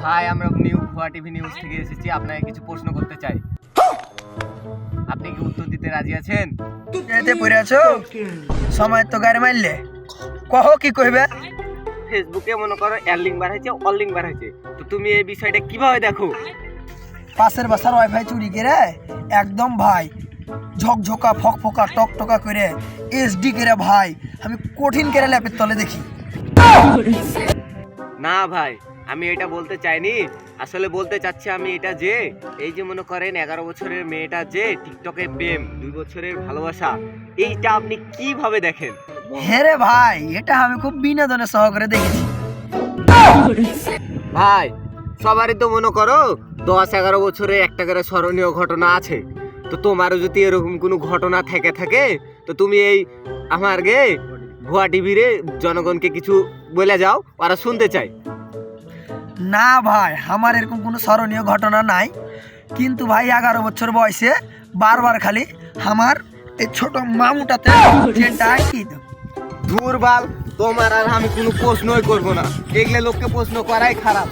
ভাই আমরা ভুয়া টিভি নিউজ থেকে এসেছি, আপনাকে কিছু প্রশ্ন করতে চাই। আপনি কি উত্তর দিতে রাজি আছেন? এতে পড়ে আছো সময় তো গাড়ি মারলে কহ কি কইবে। ফেসবুকে মনে করো এয়ারলিং বার হয়েছে, অনলিং বার হয়েছে, তো তুমি এই বিষয়টা কিভাবে দেখো? পাশের বাসার ওয়াইফাই চুরি করে একদম ভাই ঝকঝকা ফকফকা টকটকা করে এসডি করে ভাই আমি কঠিন করে ল্যাপের তলে দেখি। না ভাই, আমি এটা বলতে চাইনি। আসলে বলতে চাচ্ছি আমি এটা যে এই যে মনে করেন 11 বছরের মেয়েটা যে টিকটকে প্রেম, 2 বছরের ভালোবাসা, এইটা আপনি কিভাবে দেখেন? হ্যাঁ রে ভাই, এটা আমি খুব বিনোদনের সহকারে দেখেছি। ভাই সবারই তো মনে করো 10-11 বছরে একটা করে স্মরণীয় ঘটনা আছে, তো তোমারও যদি এরকম কোনো ঘটনা থাকে তো তুমি এই আমার গে ভুয়া টিভিরে জনগণকে কিছু বলে যাও, ওরা শুনতে চাই। না ভাই, আমার এরকম কোনো স্মরণীয় ঘটনা নাই, কিন্তু ভাই 11 বছর বয়সে বারবার খালি আমার এই ছোট মামুটাতে চেনটা কি ধুর বাল, তোমার আর আমি কোনো প্রশ্নই করবো না, এগুলো লোককে প্রশ্ন করাই খারাপ।